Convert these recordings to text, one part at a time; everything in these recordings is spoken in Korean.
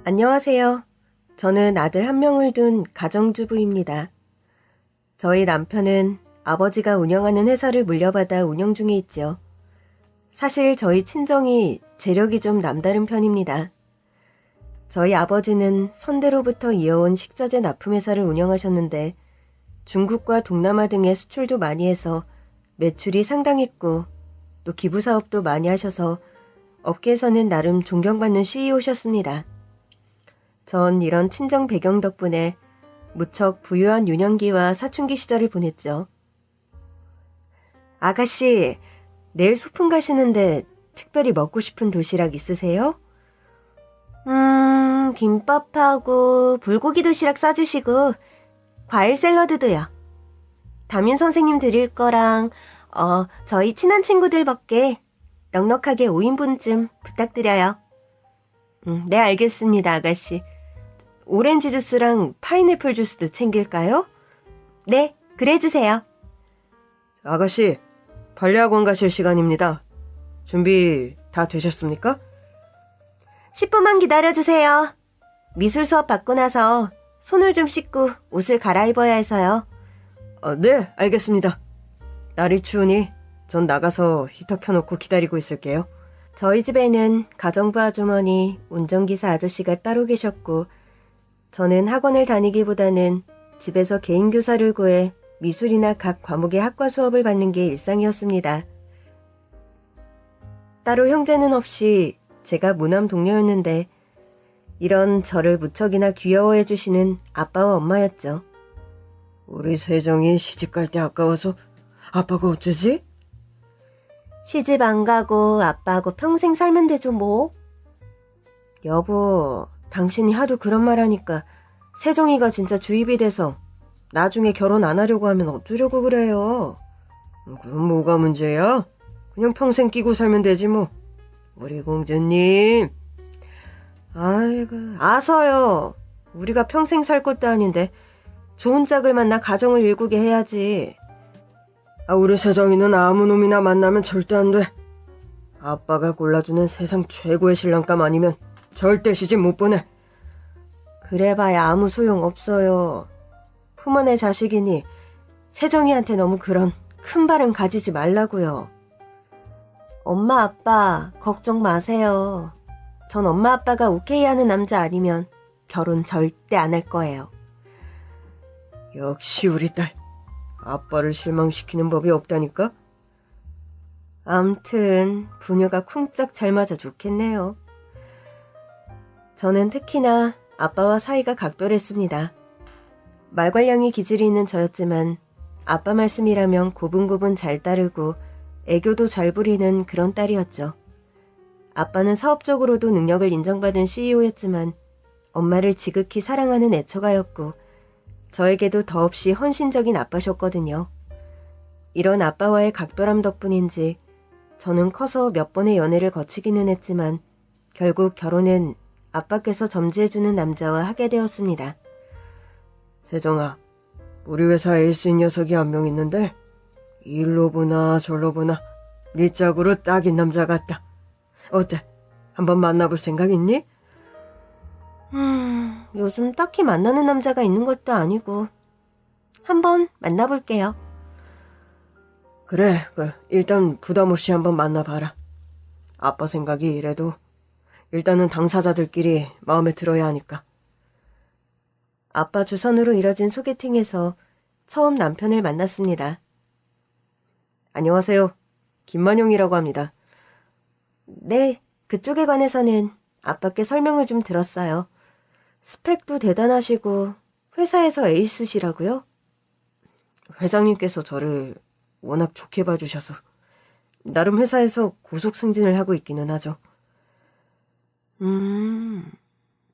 안녕하세요. 저는 아들 한 명을 둔 가정주부입니다. 저희 남편은 아버지가 운영하는 회사를 물려받아 운영 중에 있죠. 사실 저희 친정이 재력이 좀 남다른 편입니다. 저희 아버지는 선대로부터 이어온 식자재 납품회사를 운영하셨는데 중국과 동남아 등의 수출도 많이 해서 매출이 상당했고 또 기부사업도 많이 하셔서 업계에서는 나름 존경받는 CEO셨습니다. 전 이런 친정 배경 덕분에 무척 부유한 유년기와 사춘기 시절을 보냈죠. 아가씨, 내일 소풍 가시는데 특별히 먹고 싶은 도시락 있으세요? 김밥하고 불고기 도시락 싸주시고 과일 샐러드도요. 담임 선생님 드릴 거랑 저희 친한 친구들 먹게 넉넉하게 5인분쯤 부탁드려요. 네, 알겠습니다, 아가씨. 오렌지 주스랑 파인애플 주스도 챙길까요? 네, 그래 주세요. 아가씨, 발레학원 가실 시간입니다. 준비 다 되셨습니까? 10분만 기다려주세요. 미술 수업 받고 나서 손을 좀 씻고 옷을 갈아입어야 해서요. 네, 알겠습니다. 날이 추우니 전 나가서 히터 켜놓고 기다리고 있을게요. 저희 집에는 가정부 아주머니, 운전기사 아저씨가 따로 계셨고 저는 학원을 다니기보다는 집에서 개인 교사를 구해 미술이나 각 과목의 학과 수업을 받는 게 일상이었습니다. 따로 형제는 없이 제가 무남 동료였는데 이런 저를 무척이나 귀여워해 주시는 아빠와 엄마였죠. 우리 세정이 시집갈 때 아까워서 아빠가 어쩌지? 시집 안 가고 아빠하고 평생 살면 되죠 뭐. 여보, 당신이 하도 그런 말 하니까 세정이가 진짜 주입이 돼서 나중에 결혼 안 하려고 하면 어쩌려고 그래요. 그럼 뭐가 문제야? 그냥 평생 끼고 살면 되지 뭐. 우리 공주님. 아이고, 아서요. 우리가 평생 살 것도 아닌데 좋은 짝을 만나 가정을 일구게 해야지. 우리 세정이는 아무 놈이나 만나면 절대 안 돼. 아빠가 골라주는 세상 최고의 신랑감 아니면 절대 시집 못 보내. 그래봐야 아무 소용 없어요. 품 안의 자식이니 세정이한테 너무 그런 큰 바람 가지지 말라고요. 엄마 아빠 걱정 마세요. 전 엄마 아빠가 오케이 하는 남자 아니면 결혼 절대 안 할 거예요. 역시 우리 딸. 아빠를 실망시키는 법이 없다니까? 암튼 부녀가 쿵짝 잘 맞아 좋겠네요. 저는 특히나 아빠와 사이가 각별했습니다. 말괄량이 기질이 있는 저였지만 아빠 말씀이라면 고분고분 잘 따르고 애교도 잘 부리는 그런 딸이었죠. 아빠는 사업적으로도 능력을 인정받은 CEO였지만 엄마를 지극히 사랑하는 애처가였고 저에게도 더없이 헌신적인 아빠셨거든요. 이런 아빠와의 각별함 덕분인지 저는 커서 몇 번의 연애를 거치기는 했지만 결국 결혼은 아빠께서 점지해주는 남자와 하게 되었습니다. 세정아, 우리 회사 에이스인 녀석이 한 명 있는데 일로 보나 저로 보나 네 짝으로 딱인 남자 같다. 어때? 한번 만나볼 생각 있니? 요즘 딱히 만나는 남자가 있는 것도 아니고 한번 만나볼게요. 그래, 일단 부담 없이 한번 만나봐라. 아빠 생각이 이래도 일단은 당사자들끼리 마음에 들어야 하니까. 아빠 주선으로 이뤄진 소개팅에서 처음 남편을 만났습니다. 안녕하세요. 김만용이라고 합니다. 네, 그쪽에 관해서는 아빠께 설명을 좀 들었어요. 스펙도 대단하시고 회사에서 에이스시라고요? 회장님께서 저를 워낙 좋게 봐주셔서 나름 회사에서 고속 승진을 하고 있기는 하죠.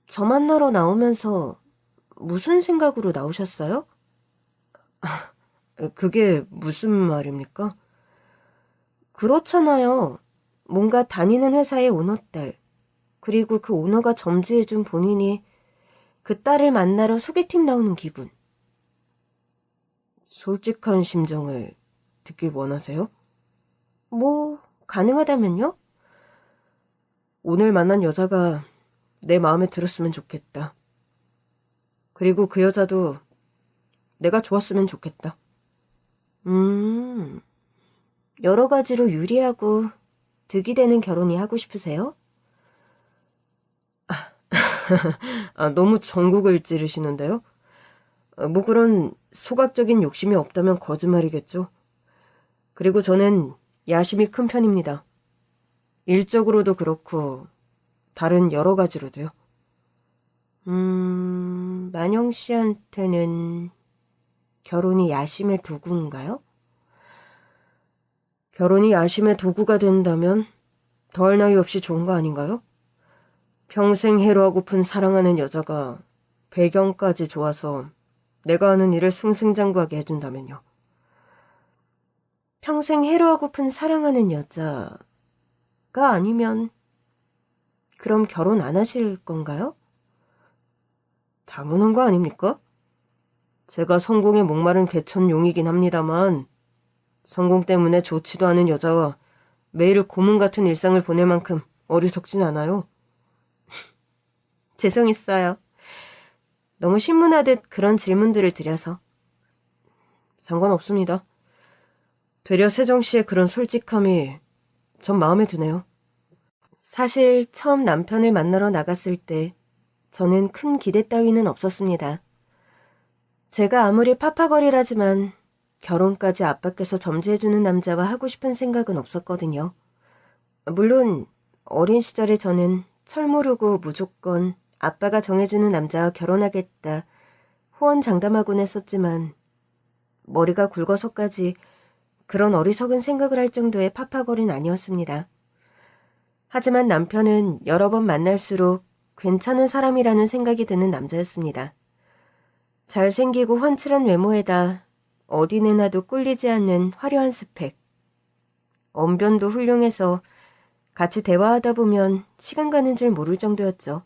저 만나러 나오면서 무슨 생각으로 나오셨어요? 그게 무슨 말입니까? 그렇잖아요. 뭔가 다니는 회사의 오너딸, 그리고 그 오너가 점지해준 본인이 그 딸을 만나러 소개팅 나오는 기분. 솔직한 심정을 듣길 원하세요? 뭐 가능하다면요? 오늘 만난 여자가 내 마음에 들었으면 좋겠다. 그리고 그 여자도 내가 좋았으면 좋겠다. 여러 가지로 유리하고 득이 되는 결혼이 하고 싶으세요? 너무 전국을 찌르시는데요? 뭐 그런 소각적인 욕심이 없다면 거짓말이겠죠. 그리고 저는 야심이 큰 편입니다. 일적으로도 그렇고 다른 여러 가지로도요. 만영 씨한테는 결혼이 야심의 도구인가요? 결혼이 야심의 도구가 된다면 더할 나위 없이 좋은 거 아닌가요? 평생 해로하고픈 사랑하는 여자가 배경까지 좋아서 내가 하는 일을 승승장구하게 해준다면요. 평생 해로하고픈 사랑하는 여자가 아니면 그럼 결혼 안 하실 건가요? 당연한 거 아닙니까? 제가 성공에 목마른 개천용이긴 합니다만 성공 때문에 좋지도 않은 여자와 매일 고문 같은 일상을 보낼 만큼 어리석진 않아요. 죄송했어요. 너무 신문하듯 그런 질문들을 드려서. 상관없습니다. 되려 세정씨의 그런 솔직함이 전 마음에 드네요. 사실 처음 남편을 만나러 나갔을 때 저는 큰 기대 따위는 없었습니다. 제가 아무리 파파거리라지만 결혼까지 아빠께서 점지해주는 남자와 하고 싶은 생각은 없었거든요. 물론 어린 시절에 저는 철 모르고 무조건 아빠가 정해주는 남자와 결혼하겠다 호언장담하곤 했었지만 머리가 굵어서까지 그런 어리석은 생각을 할 정도의 파파걸은 아니었습니다. 하지만 남편은 여러 번 만날수록 괜찮은 사람이라는 생각이 드는 남자였습니다. 잘생기고 훤칠한 외모에다 어디 내놔도 꿀리지 않는 화려한 스펙. 언변도 훌륭해서 같이 대화하다 보면 시간 가는 줄 모를 정도였죠.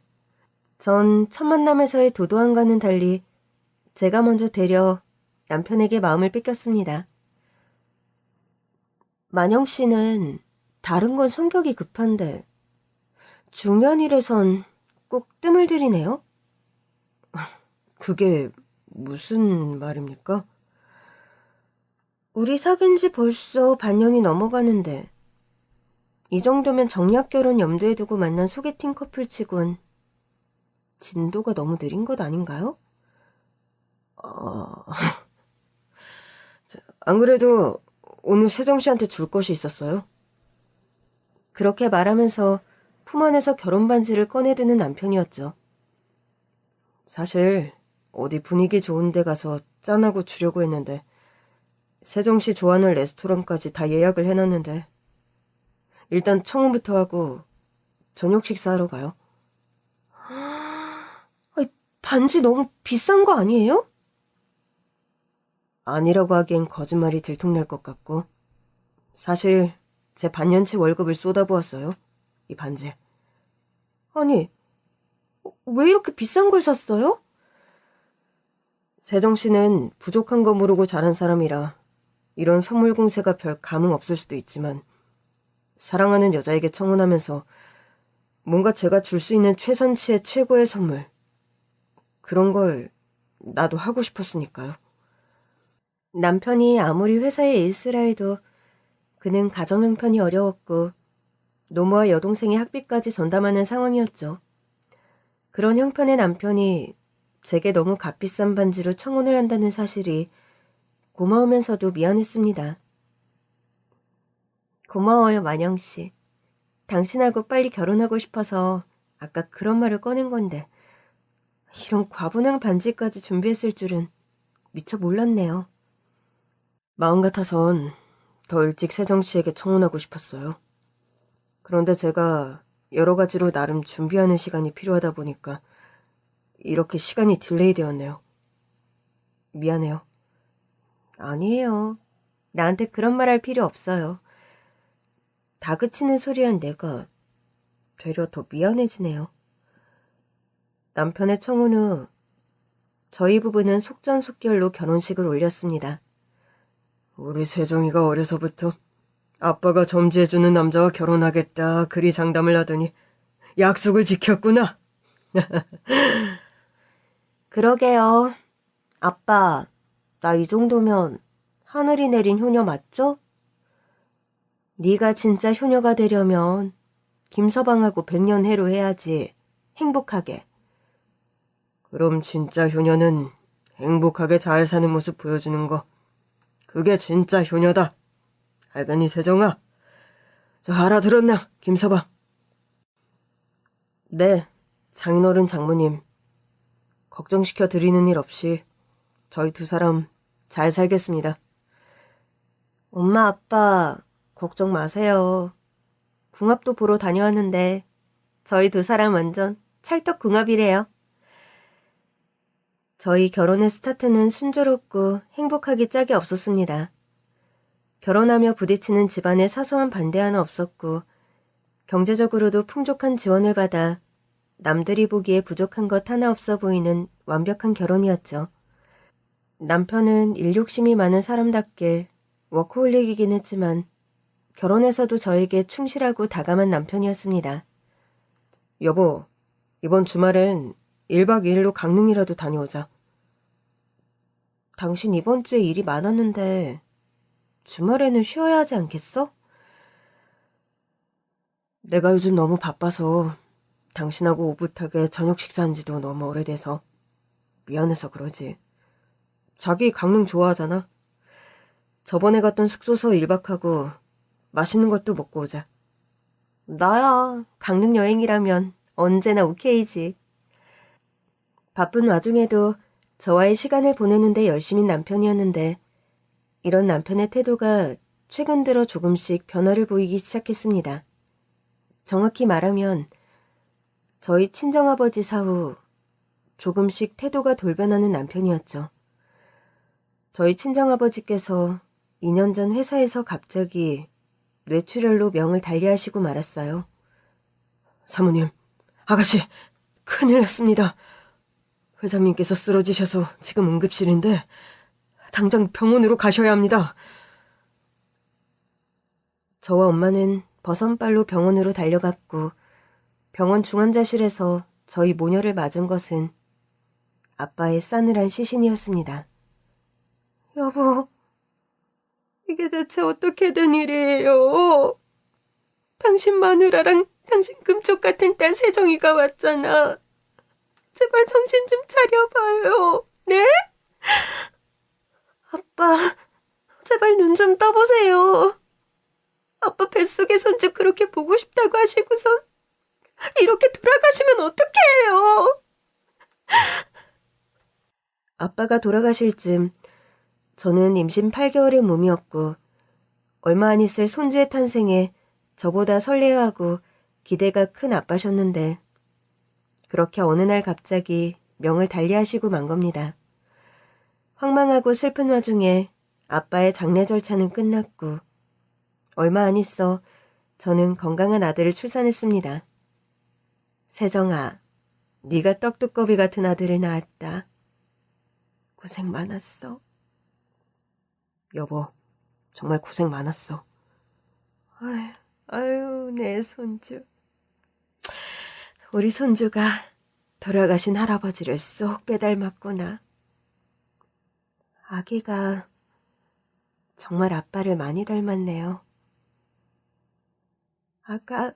전 첫 만남에서의 도도함과는 달리 제가 먼저 되려 남편에게 마음을 뺏겼습니다. 만영 씨는 다른 건 성격이 급한데 중요한 일에선 꼭 뜸을 들이네요? 그게 무슨 말입니까? 우리 사귄 지 벌써 반년이 넘어가는데 이 정도면 정략 결혼 염두에 두고 만난 소개팅 커플치곤 진도가 너무 느린 것 아닌가요? 안 그래도 오늘 세정씨한테 줄 것이 있었어요. 그렇게 말하면서 품 안에서 결혼 반지를 꺼내드는 남편이었죠. 사실 어디 분위기 좋은 데 가서 짠하고 주려고 했는데 세정씨 좋아하는 레스토랑까지 다 예약을 해놨는데 일단 청혼부터 하고 저녁 식사하러 가요. 반지 너무 비싼 거 아니에요? 아니라고 하기엔 거짓말이 들통날 것 같고 사실 제 반년치 월급을 쏟아부었어요. 이 반지. 아니, 왜 이렇게 비싼 걸 샀어요? 세정씨는 부족한 거 모르고 자란 사람이라 이런 선물 공세가 별 감흥 없을 수도 있지만 사랑하는 여자에게 청혼하면서 뭔가 제가 줄 수 있는 최선치의 최고의 선물 그런 걸 나도 하고 싶었으니까요. 남편이 아무리 회사에 일쓰라 해도 그는 가정 형편이 어려웠고 노모와 여동생의 학비까지 전담하는 상황이었죠. 그런 형편의 남편이 제게 너무 값비싼 반지로 청혼을 한다는 사실이 고마우면서도 미안했습니다. 고마워요, 만영씨. 당신하고 빨리 결혼하고 싶어서 아까 그런 말을 꺼낸 건데 이런 과분한 반지까지 준비했을 줄은 미처 몰랐네요. 마음 같아선 더 일찍 세정씨에게 청혼하고 싶었어요. 그런데 제가 여러 가지로 나름 준비하는 시간이 필요하다 보니까 이렇게 시간이 딜레이 되었네요. 미안해요. 아니에요. 나한테 그런 말 할 필요 없어요. 다그치는 소리한 내가 되려 더 미안해지네요. 남편의 청혼 후 저희 부부는 속전속결로 결혼식을 올렸습니다. 우리 세정이가 어려서부터 아빠가 점지해주는 남자와 결혼하겠다 그리 장담을 하더니 약속을 지켰구나. 그러게요. 아빠, 나 이 정도면 하늘이 내린 효녀 맞죠? 네가 진짜 효녀가 되려면 김서방하고 백년해로 해야지. 행복하게. 그럼 진짜 효녀는 행복하게 잘 사는 모습 보여주는 거. 그게 진짜 효녀다. 알겠니, 세정아? 저 알아들었나, 김서방? 네, 장인어른 장모님. 걱정시켜 드리는 일 없이 저희 두 사람 잘 살겠습니다. 엄마, 아빠, 걱정 마세요. 궁합도 보러 다녀왔는데 저희 두 사람 완전 찰떡궁합이래요. 저희 결혼의 스타트는 순조롭고 행복하기 짝이 없었습니다. 결혼하며 부딪히는 집안의 사소한 반대 하나 없었고 경제적으로도 풍족한 지원을 받아 남들이 보기에 부족한 것 하나 없어 보이는 완벽한 결혼이었죠. 남편은 일 욕심이 많은 사람답게 워커홀릭이긴 했지만 결혼해서도 저에게 충실하고 다감한 남편이었습니다. 여보, 이번 주말엔 1박 2일로 강릉이라도 다녀오자. 당신 이번 주에 일이 많았는데 주말에는 쉬어야 하지 않겠어? 내가 요즘 너무 바빠서 당신하고 오붓하게 저녁 식사한 지도 너무 오래돼서 미안해서 그러지. 자기 강릉 좋아하잖아. 저번에 갔던 숙소서 1박하고 맛있는 것도 먹고 오자. 나야 강릉 여행이라면 언제나 오케이지. 바쁜 와중에도 저와의 시간을 보내는데 열심인 남편이었는데 이런 남편의 태도가 최근 들어 조금씩 변화를 보이기 시작했습니다. 정확히 말하면 저희 친정아버지 사후 조금씩 태도가 돌변하는 남편이었죠. 저희 친정아버지께서 2년 전 회사에서 갑자기 뇌출혈로 명을 달리하시고 말았어요. 사모님, 아가씨, 큰일 났습니다. 회장님께서 쓰러지셔서 지금 응급실인데 당장 병원으로 가셔야 합니다. 저와 엄마는 버선발로 병원으로 달려갔고 병원 중환자실에서 저희 모녀를 맞은 것은 아빠의 싸늘한 시신이었습니다. 여보, 이게 대체 어떻게 된 일이에요? 당신 마누라랑 당신 금쪽 같은 딸 세정이가 왔잖아. 제발 정신 좀 차려봐요. 네? 아빠, 제발 눈 좀 떠보세요. 아빠 뱃속의 손주 그렇게 보고 싶다고 하시고선 이렇게 돌아가시면 어떡해요? 아빠가 돌아가실 즈음 저는 임신 8개월의 몸이었고 얼마 안 있을 손주의 탄생에 저보다 설레어하고 기대가 큰 아빠셨는데 그렇게 어느 날 갑자기 명을 달리하시고 만 겁니다. 황망하고 슬픈 와중에 아빠의 장례 절차는 끝났고 얼마 안 있어 저는 건강한 아들을 출산했습니다. 세정아, 네가 떡두꺼비 같은 아들을 낳았다. 고생 많았어. 여보, 정말 고생 많았어. 아유, 내 손주. 우리 손주가 돌아가신 할아버지를 쏙 빼닮았구나. 아기가 정말 아빠를 많이 닮았네요. 아까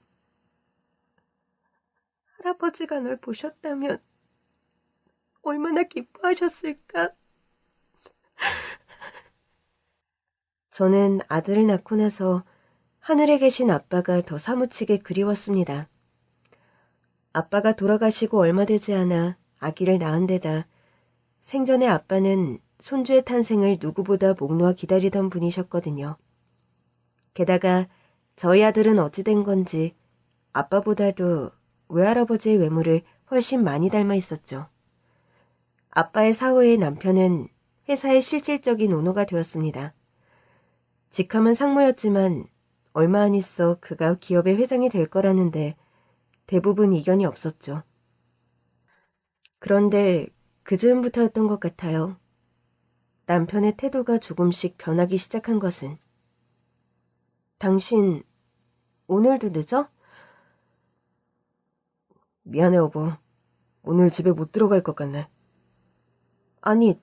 할아버지가 널 보셨다면 얼마나 기뻐하셨을까? 저는 아들을 낳고 나서 하늘에 계신 아빠가 더 사무치게 그리웠습니다. 아빠가 돌아가시고 얼마 되지 않아 아기를 낳은 데다 생전에 아빠는 손주의 탄생을 누구보다 목 놓아 기다리던 분이셨거든요. 게다가 저희 아들은 어찌 된 건지 아빠보다도 외할아버지의 외모를 훨씬 많이 닮아 있었죠. 아빠의 사후의 남편은 회사의 실질적인 오너가 되었습니다. 직함은 상무였지만 얼마 안 있어 그가 기업의 회장이 될 거라는데 대부분 이견이 없었죠. 그런데 그 즈음부터였던 것 같아요. 남편의 태도가 조금씩 변하기 시작한 것은. 당신 오늘도 늦어? 미안해 여보. 오늘 집에 못 들어갈 것 같네. 아니,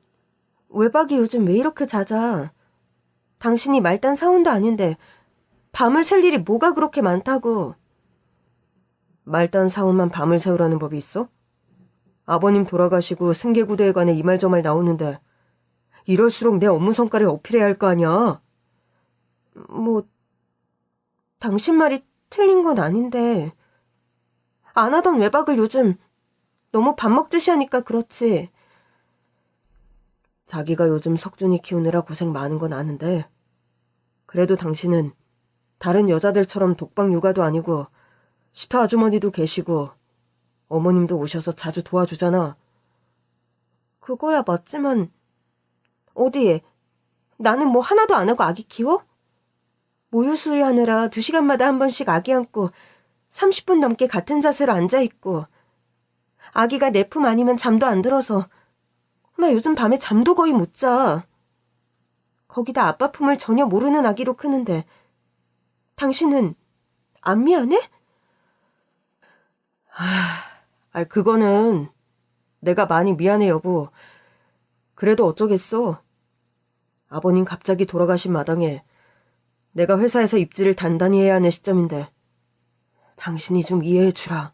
외박이 요즘 왜 이렇게 잦아? 당신이 말단 사원도 아닌데 밤을 샐 일이 뭐가 그렇게 많다고. 말단 사원만 밤을 새우라는 법이 있어? 아버님 돌아가시고 승계구대에 관해 이 말 저 말 나오는데 이럴수록 내 업무 성과를 어필해야 할 거 아니야? 당신 말이 틀린 건 아닌데 안 하던 외박을 요즘 너무 밥 먹듯이 하니까 그렇지. 자기가 요즘 석준이 키우느라 고생 많은 건 아는데 그래도 당신은 다른 여자들처럼 독박 육아도 아니고 시타 아주머니도 계시고 어머님도 오셔서 자주 도와주잖아. 그거야 맞지만 어디 나는 뭐 하나도 안 하고 아기 키워? 모유 수유하느라 2시간마다 한 번씩 아기 안고 30분 넘게 같은 자세로 앉아있고 아기가 내 품 아니면 잠도 안 들어서 나 요즘 밤에 잠도 거의 못 자. 거기다 아빠 품을 전혀 모르는 아기로 크는데 당신은 안 미안해? 그거는 내가 많이 미안해 여보. 그래도 어쩌겠어. 아버님 갑자기 돌아가신 마당에 내가 회사에서 입지를 단단히 해야 하는 시점인데 당신이 좀 이해해 주라.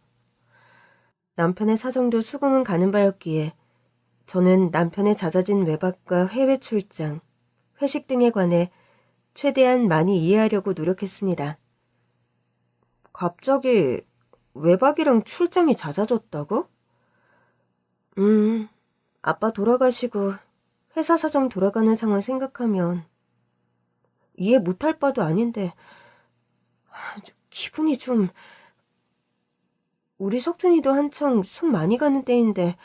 남편의 사정도 수긍은 가는 바였기에 저는 남편의 잦아진 외박과 해외 출장, 회식 등에 관해 최대한 많이 이해하려고 노력했습니다. 갑자기 외박이랑 출장이 잦아졌다고? 아빠 돌아가시고 회사 사정 돌아가는 상황 생각하면 이해 못할 바도 아닌데 기분이 좀... 우리 석준이도 한창 손 많이 가는 때인데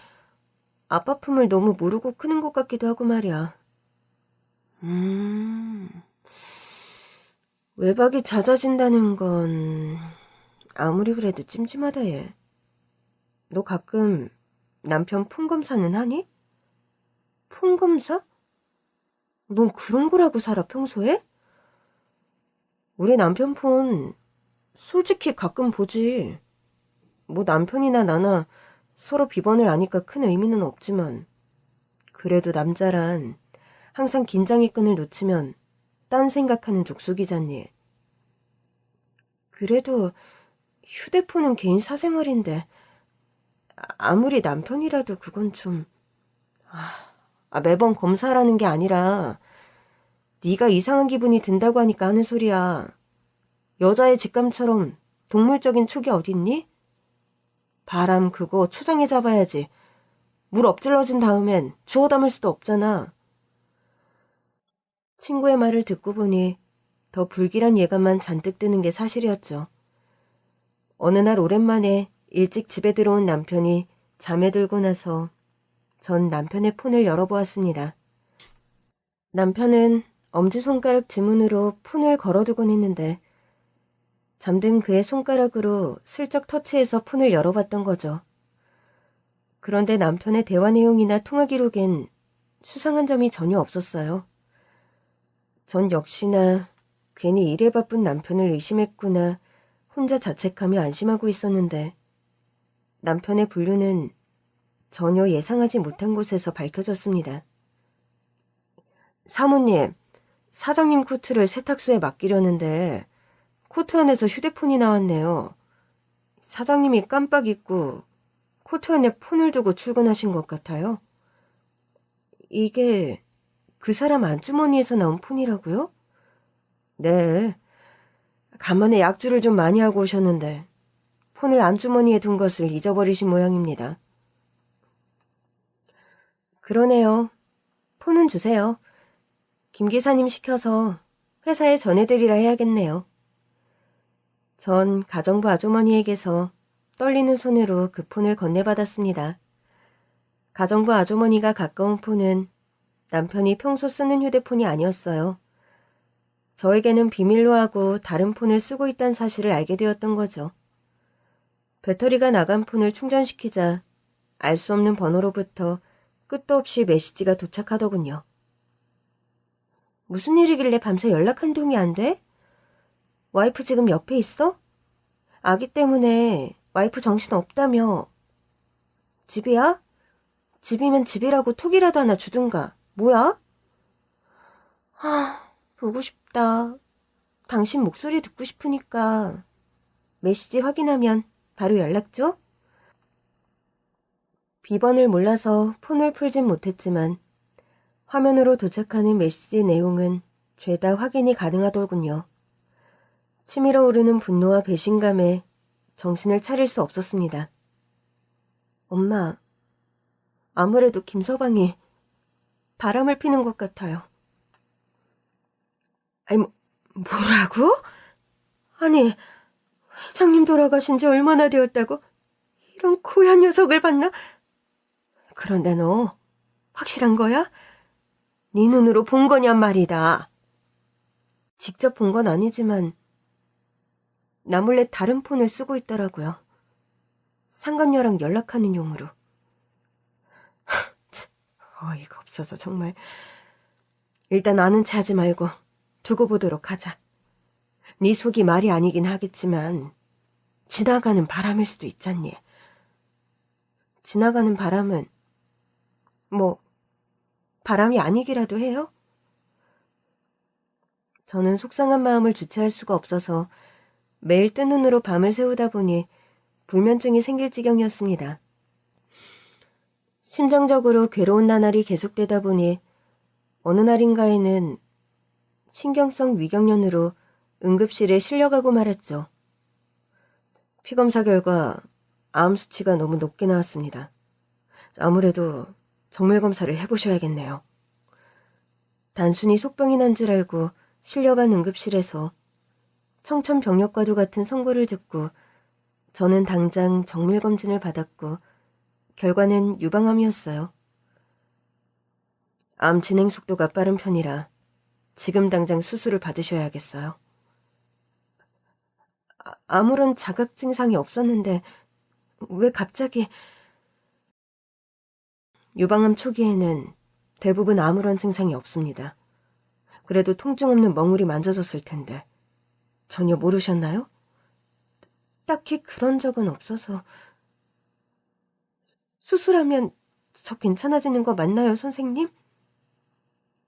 아빠 품을 너무 모르고 크는 것 같기도 하고 말이야. 외박이 잦아진다는 건 아무리 그래도 찜찜하다 얘. 너 가끔 남편 품 검사는 하니? 품 검사? 넌 그런 거라고 살아 평소에? 우리 남편 폰 솔직히 가끔 보지. 뭐 남편이나 나나 서로 비번을 아니까 큰 의미는 없지만 그래도 남자란 항상 긴장의 끈을 놓치면 딴 생각하는 족속이잖니. 그래도 휴대폰은 개인 사생활인데 아무리 남편이라도 그건 좀... 매번 검사하라는 게 아니라 네가 이상한 기분이 든다고 하니까 하는 소리야. 여자의 직감처럼 동물적인 촉이 어딨니? 바람 그거 초장에 잡아야지. 물 엎질러진 다음엔 주워 담을 수도 없잖아. 친구의 말을 듣고 보니 더 불길한 예감만 잔뜩 드는 게 사실이었죠. 어느 날 오랜만에 일찍 집에 들어온 남편이 잠에 들고 나서 전 남편의 폰을 열어보았습니다. 남편은 엄지손가락 지문으로 폰을 걸어두곤 했는데 잠든 그의 손가락으로 슬쩍 터치해서 폰을 열어봤던 거죠. 그런데 남편의 대화 내용이나 통화 기록엔 수상한 점이 전혀 없었어요. 전 역시나 괜히 일에 바쁜 남편을 의심했구나 혼자 자책하며 안심하고 있었는데 남편의 분류는 전혀 예상하지 못한 곳에서 밝혀졌습니다. 사모님, 사장님 코트를 세탁소에 맡기려는데 코트 안에서 휴대폰이 나왔네요. 사장님이 깜빡 잊고 코트 안에 폰을 두고 출근하신 것 같아요. 이게 그 사람 안주머니에서 나온 폰이라고요? 네. 간만에 약주를 좀 많이 하고 오셨는데 폰을 안주머니에 둔 것을 잊어버리신 모양입니다. 그러네요. 폰은 주세요. 김 기사님 시켜서 회사에 전해드리라 해야겠네요. 전 가정부 아주머니에게서 떨리는 손으로 그 폰을 건네받았습니다. 가정부 아주머니가 가까운 폰은 남편이 평소 쓰는 휴대폰이 아니었어요. 저에게는 비밀로 하고 다른 폰을 쓰고 있다는 사실을 알게 되었던 거죠. 배터리가 나간 폰을 충전시키자 알 수 없는 번호로부터 끝도 없이 메시지가 도착하더군요. 무슨 일이길래 밤새 연락 한 통이 안 돼? 와이프 지금 옆에 있어? 아기 때문에 와이프 정신 없다며. 집이야? 집이면 집이라고 톡이라도 하나 주든가. 뭐야? 보고 싶다. 당신 목소리 듣고 싶으니까 메시지 확인하면 바로 연락 줘. 비번을 몰라서 폰을 풀진 못했지만 화면으로 도착하는 메시지 내용은 죄다 확인이 가능하더군요. 치밀어 오르는 분노와 배신감에 정신을 차릴 수 없었습니다. 엄마, 아무래도 김서방이 바람을 피는 것 같아요. 아니, 뭐라고? 아니, 회장님 돌아가신 지 얼마나 되었다고 이런 고얀 녀석을 봤나? 그런데 너 확실한 거야? 네 눈으로 본 거냔 말이다. 직접 본 건 아니지만 나 몰래 다른 폰을 쓰고 있더라고요. 상간녀랑 연락하는 용으로. 어이가 없어서 정말. 일단 아는 체 하지 말고 두고 보도록 하자. 네 속이 말이 아니긴 하겠지만 지나가는 바람일 수도 있잖니. 지나가는 바람은 뭐 바람이 아니기라도 해요? 저는 속상한 마음을 주체할 수가 없어서 매일 뜬 눈으로 밤을 새우다 보니 불면증이 생길 지경이었습니다. 심정적으로 괴로운 나날이 계속되다 보니 어느 날인가에는 신경성 위경련으로 응급실에 실려가고 말았죠. 피검사 결과 암 수치가 너무 높게 나왔습니다. 아무래도 정밀검사를 해보셔야겠네요. 단순히 속병이 난 줄 알고 실려간 응급실에서 청천벽력과도 같은 선고를 듣고 저는 당장 정밀검진을 받았고 결과는 유방암이었어요. 암 진행 속도가 빠른 편이라 지금 당장 수술을 받으셔야겠어요. 아무런 자각 증상이 없었는데 왜 갑자기... 유방암 초기에는 대부분 아무런 증상이 없습니다. 그래도 통증 없는 멍울이 만져졌을 텐데 전혀 모르셨나요? 딱히 그런 적은 없어서... 수술하면 저 괜찮아지는 거 맞나요, 선생님?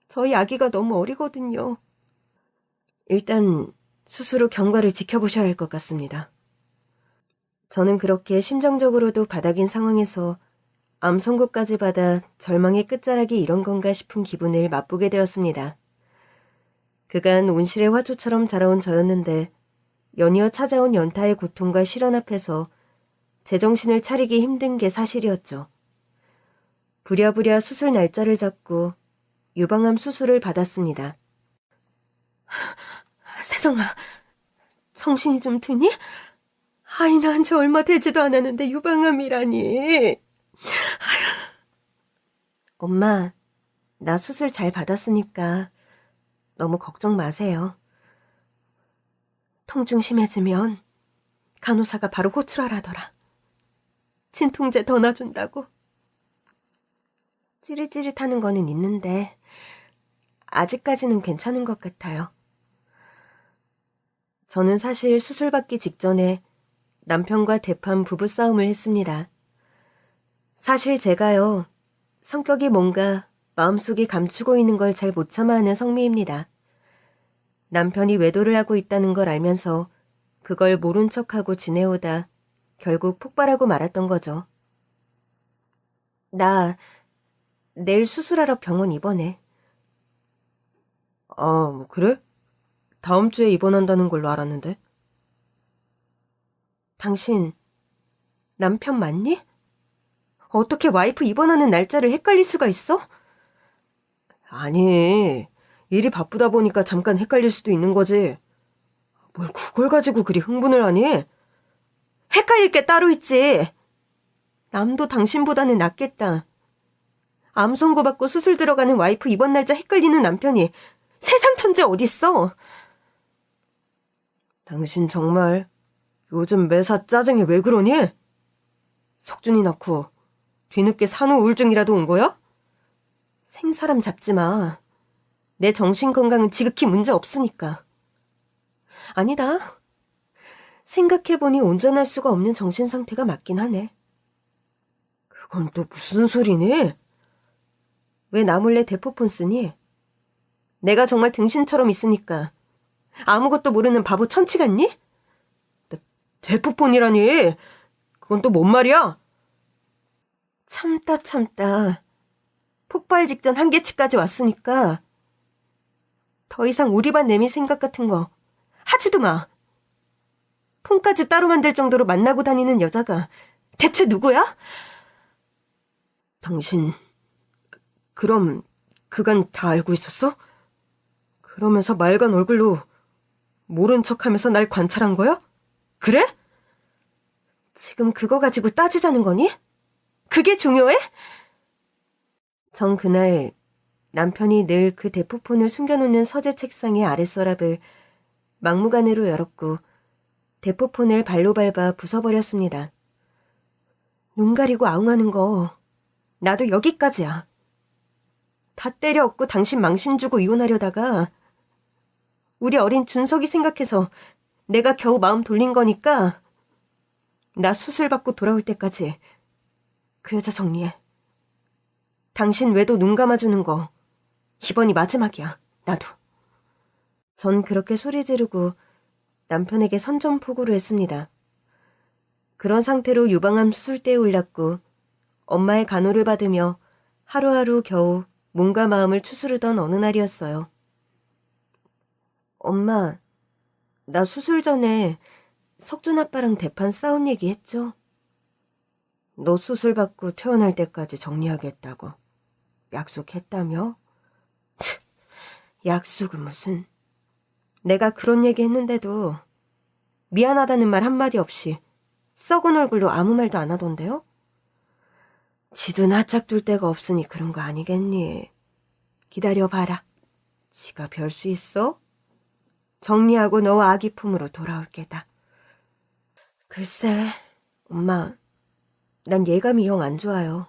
저희 아기가 너무 어리거든요. 일단 수술 후 경과를 지켜보셔야 할 것 같습니다. 저는 그렇게 심정적으로도 바닥인 상황에서 암 선고까지 받아 절망의 끝자락이 이런 건가 싶은 기분을 맛보게 되었습니다. 그간 온실의 화초처럼 자라온 저였는데 연이어 찾아온 연타의 고통과 실현 앞에서 제정신을 차리기 힘든 게 사실이었죠. 부랴부랴 수술 날짜를 잡고 유방암 수술을 받았습니다. 세정아, 정신이 좀 드니? 아이 낳은 지 얼마 되지도 않았는데 유방암이라니. 엄마, 나 수술 잘 받았으니까 너무 걱정 마세요. 통증 심해지면 간호사가 바로 호출하라더라. 진통제 더 놔준다고. 찌릿찌릿하는 거는 있는데 아직까지는 괜찮은 것 같아요. 저는 사실 수술 받기 직전에 남편과 대판 부부싸움을 했습니다. 사실 제가요, 성격이 뭔가 마음속에 감추고 있는 걸 잘 못 참아하는 성미입니다. 남편이 외도를 하고 있다는 걸 알면서 그걸 모른 척하고 지내오다 결국 폭발하고 말았던 거죠. 나 내일 수술하러 병원 입원해. 뭐 그래? 다음 주에 입원한다는 걸로 알았는데. 당신 남편 맞니? 어떻게 와이프 입원하는 날짜를 헷갈릴 수가 있어? 아니, 일이 바쁘다 보니까 잠깐 헷갈릴 수도 있는 거지. 뭘 그걸 가지고 그리 흥분을 하니? 헷갈릴 게 따로 있지. 남도 당신보다는 낫겠다. 암 선고받고 수술 들어가는 와이프 입원 날짜 헷갈리는 남편이 세상 천재 어딨어? 당신 정말 요즘 매사 짜증이 왜 그러니? 석준이 낳고 뒤늦게 산후 우울증이라도 온 거야? 생사람 잡지 마. 내 정신건강은 지극히 문제 없으니까. 아니다. 생각해보니 온전할 수가 없는 정신상태가 맞긴 하네. 그건 또 무슨 소리니? 왜 나 몰래 대포폰 쓰니? 내가 정말 등신처럼 있으니까 아무것도 모르는 바보 천치 같니? 대포폰이라니? 그건 또 뭔 말이야? 참다. 폭발 직전 한계치까지 왔으니까 더 이상 우리 반 내밀 생각 같은 거 하지도 마. 폰까지 따로 만들 정도로 만나고 다니는 여자가 대체 누구야? 당신, 그럼 그간 다 알고 있었어? 그러면서 맑은 얼굴로 모른 척하면서 날 관찰한 거야? 그래? 지금 그거 가지고 따지자는 거니? 그게 중요해? 전 그날 남편이 늘 그 대포폰을 숨겨놓는 서재 책상의 아랫서랍을 막무가내로 열었고 대포폰을 발로 밟아 부숴버렸습니다. 눈 가리고 아웅하는 거 나도 여기까지야. 다 때려 엎고 당신 망신 주고 이혼하려다가 우리 어린 준석이 생각해서 내가 겨우 마음 돌린 거니까 나 수술 받고 돌아올 때까지 그 여자 정리해. 당신 외도 눈 감아주는 거 이번이 마지막이야. 나도. 전 그렇게 소리 지르고 남편에게 선전포고를 했습니다. 그런 상태로 유방암 수술대에 올랐고 엄마의 간호를 받으며 하루하루 겨우 몸과 마음을 추스르던 어느 날이었어요. 엄마, 나 수술 전에 석준 아빠랑 대판 싸운 얘기 했죠? 너 수술 받고 퇴원할 때까지 정리하겠다고 약속했다며? 약속은 무슨. 내가 그런 얘기 했는데도 미안하다는 말 한마디 없이 썩은 얼굴로 아무 말도 안 하던데요? 지도 낯짝 둘 데가 없으니 그런 거 아니겠니? 기다려봐라. 지가 별 수 있어? 정리하고 너와 아기 품으로 돌아올 게다. 글쎄, 엄마, 난 예감이 영 안 좋아요.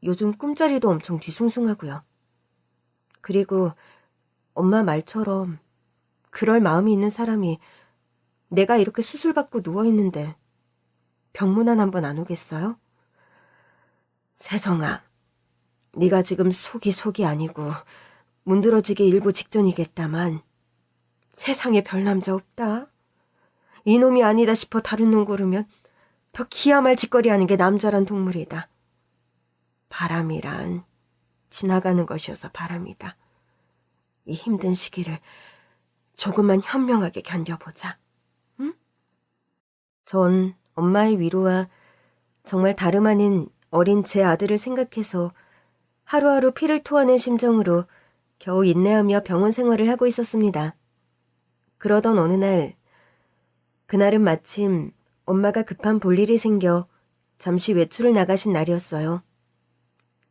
요즘 꿈자리도 엄청 뒤숭숭하고요. 그리고 엄마 말처럼 그럴 마음이 있는 사람이 내가 이렇게 수술받고 누워있는데 병문안 한번 안 오겠어요? 세정아, 네가 지금 속이 아니고 문드러지기 일부 직전이겠다만 세상에 별 남자 없다. 이놈이 아니다 싶어 다른 놈 고르면 더 기야말 짓거리하는 게 남자란 동물이다. 바람이란 지나가는 것이어서 바람이다. 이 힘든 시기를 조금만 현명하게 견뎌보자. 응? 전 엄마의 위로와 정말 다름 아닌 어린 제 아들을 생각해서 하루하루 피를 토하는 심정으로 겨우 인내하며 병원 생활을 하고 있었습니다. 그러던 어느 날, 그날은 마침 엄마가 급한 볼일이 생겨 잠시 외출을 나가신 날이었어요.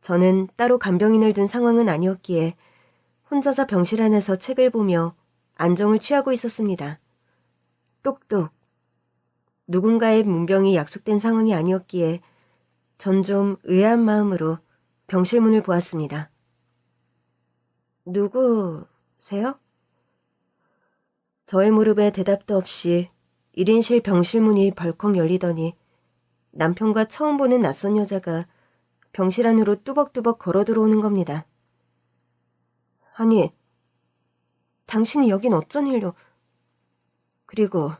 저는 따로 간병인을 둔 상황은 아니었기에 혼자서 병실 안에서 책을 보며 안정을 취하고 있었습니다. 똑똑. 누군가의 문병이 약속된 상황이 아니었기에 전 좀 의아한 마음으로 병실 문을 보았습니다. 누구세요? 저의 물음에 대답도 없이 1인실 병실 문이 벌컥 열리더니 남편과 처음 보는 낯선 여자가 병실 안으로 뚜벅뚜벅 걸어 들어오는 겁니다. 아니, 당신이 여긴 어쩐 일로... 그리고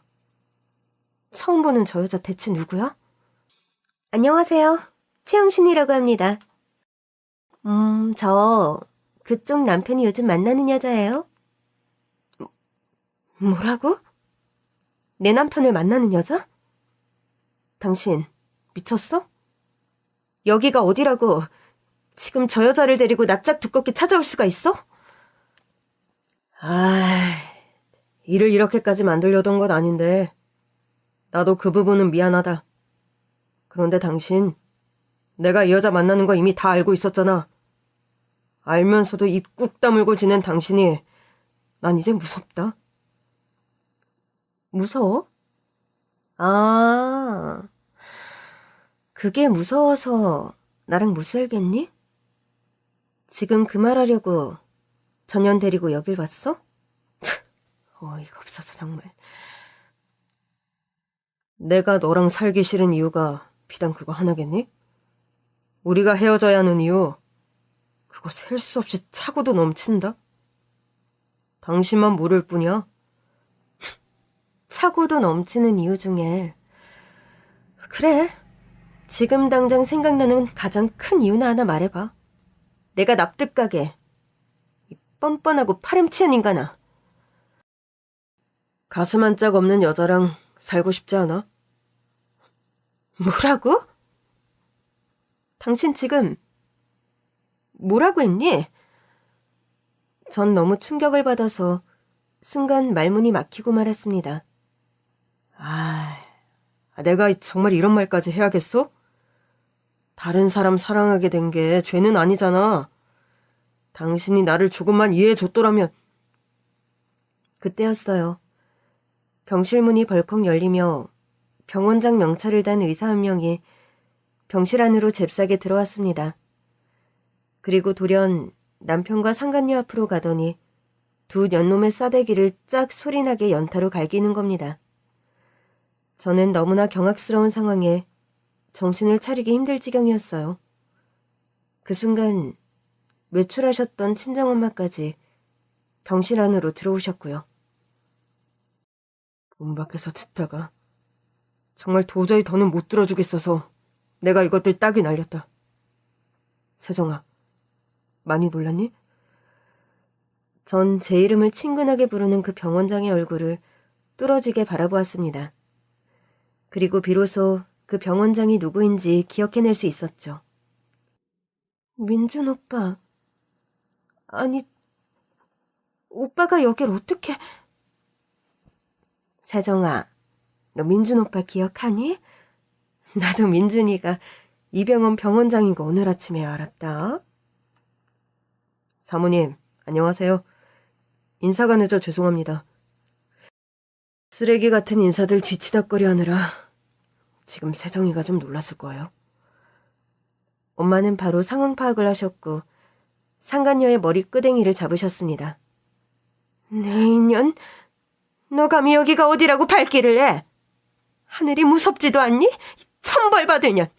처음 보는 저 여자 대체 누구야? 안녕하세요. 최영신이라고 합니다. 저 그쪽 남편이 요즘 만나는 여자예요. 뭐라고? 내 남편을 만나는 여자? 당신 미쳤어? 여기가 어디라고 지금 저 여자를 데리고 낯짝 두껍게 찾아올 수가 있어? 일을 이렇게까지 만들려던 건 아닌데 나도 그 부분은 미안하다. 그런데 당신, 내가 이 여자 만나는 거 이미 다 알고 있었잖아. 알면서도 입 꾹 다물고 지낸 당신이 난 이제 무섭다. 무서워? 아, 그게 무서워서 나랑 못 살겠니? 지금 그 말하려고 전연 데리고 여길 왔어? 어이가 없어서 정말. 내가 너랑 살기 싫은 이유가 비단 그거 하나겠니? 우리가 헤어져야 하는 이유, 그거 셀 수 없이 차고도 넘친다? 당신만 모를 뿐이야. 차고도 넘치는 이유 중에 그래, 지금 당장 생각나는 가장 큰 이유나 하나 말해봐. 내가 납득가게. 이 뻔뻔하고 파렴치한 인간아. 가슴 한 짝 없는 여자랑 살고 싶지 않아? 뭐라고? 당신 지금 뭐라고 했니? 전 너무 충격을 받아서 순간 말문이 막히고 말았습니다. 내가 정말 이런 말까지 해야겠어? 다른 사람 사랑하게 된 게 죄는 아니잖아. 당신이 나를 조금만 이해해줬더라면. 그때였어요. 병실 문이 벌컥 열리며 병원장 명찰을 단 의사 한 명이 병실 안으로 잽싸게 들어왔습니다. 그리고 돌연 남편과 상간녀 앞으로 가더니 두 년놈의 싸대기를 짝 소리나게 연타로 갈기는 겁니다. 저는 너무나 경악스러운 상황에 정신을 차리기 힘들 지경이었어요. 그 순간 외출하셨던 친정엄마까지 병실 안으로 들어오셨고요. 문 밖에서 듣다가 정말 도저히 더는 못 들어주겠어서 내가 이것들 따귀 날렸다. 세정아, 많이 놀랐니? 전 제 이름을 친근하게 부르는 그 병원장의 얼굴을 뚫어지게 바라보았습니다. 그리고 비로소 그 병원장이 누구인지 기억해낼 수 있었죠. 민준 오빠. 아니, 오빠가 여길 어떻게... 세정아, 너 민준 오빠 기억하니? 나도 민준이가 이 병원 병원장인 거 오늘 아침에 알았다. 사모님, 안녕하세요. 인사가 늦어 죄송합니다. 쓰레기 같은 인사들 뒤치다꺼리 하느라 지금 세정이가 좀 놀랐을 거예요. 엄마는 바로 상황 파악을 하셨고 상간녀의 머리 끄댕이를 잡으셨습니다. 내 인연, 너 감히 여기가 어디라고 발길을 해? 하늘이 무섭지도 않니? 천벌 받을 년.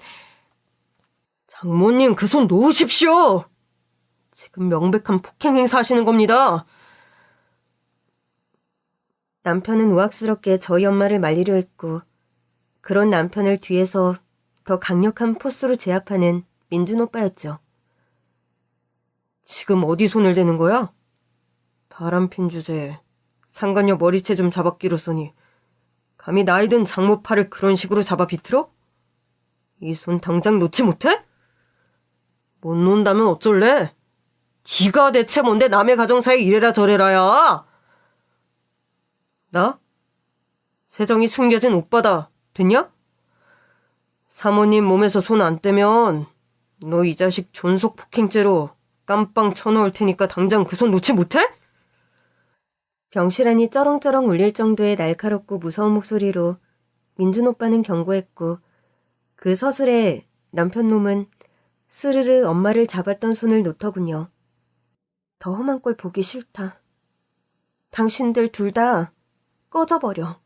장모님, 그 손 놓으십시오. 지금 명백한 폭행 행사하시는 겁니다. 남편은 우악스럽게 저희 엄마를 말리려 했고 그런 남편을 뒤에서 더 강력한 포스로 제압하는 민준 오빠였죠. 지금 어디 손을 대는 거야? 바람핀 주제에 상간녀 머리채 좀 잡았기로써니 감히 나이 든 장모 팔을 그런 식으로 잡아 비틀어? 이 손 당장 놓지 못해? 못 논다면 어쩔래? 지가 대체 뭔데 남의 가정사에 이래라 저래라야? 나? 세정이 숨겨진 오빠다. 됐냐? 사모님 몸에서 손 안 떼면 너 이 자식 존속폭행죄로 깜빵 쳐넣을 테니까 당장 그 손 놓지 못해? 병실 안이 쩌렁쩌렁 울릴 정도의 날카롭고 무서운 목소리로 민준 오빠는 경고했고 그 서슬에 남편 놈은 스르르 엄마를 잡았던 손을 놓더군요. 더 험한 꼴 보기 싫다. 당신들 둘 다 꺼져버려.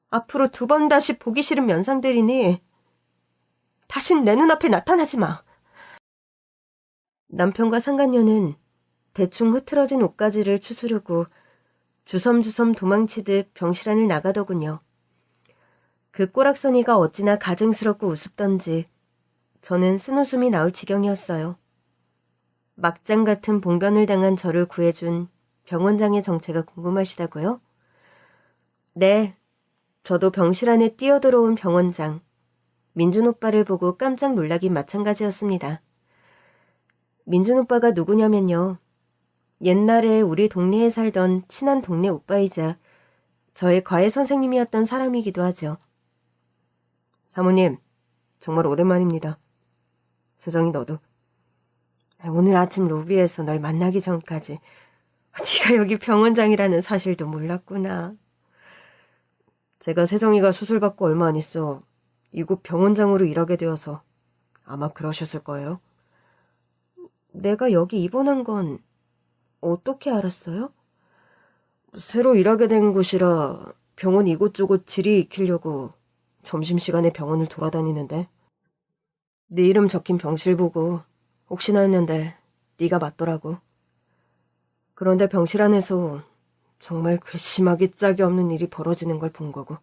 앞으로 두 번 다시 보기 싫은 면상들이니 다신 내 눈앞에 나타나지 마. 남편과 상간녀는 대충 흐트러진 옷가지를 추스르고 주섬주섬 도망치듯 병실 안을 나가더군요. 그 꼬락서니가 어찌나 가증스럽고 우습던지 저는 쓴웃음이 나올 지경이었어요. 막장 같은 봉변을 당한 저를 구해준 병원장의 정체가 궁금하시다고요? 네, 저도 병실 안에 뛰어들어온 병원장, 민준 오빠를 보고 깜짝 놀라긴 마찬가지였습니다. 민준 오빠가 누구냐면요. 옛날에 우리 동네에 살던 친한 동네 오빠이자 저의 과외 선생님이었던 사람이기도 하죠. 사모님, 정말 오랜만입니다. 세정이 너도. 오늘 아침 로비에서 널 만나기 전까지 네가 여기 병원장이라는 사실도 몰랐구나. 제가 세정이가 수술받고 얼마 안 있어 이곳 병원장으로 일하게 되어서 아마 그러셨을 거예요. 내가 여기 입원한 건 어떻게 알았어요? 새로 일하게 된 곳이라 병원 이곳저곳 지리 익히려고 점심시간에 병원을 돌아다니는데 네 이름 적힌 병실 보고 혹시나 했는데 네가 맞더라고. 그런데 병실 안에서 정말 괘씸하게 짝이 없는 일이 벌어지는 걸 본 거고.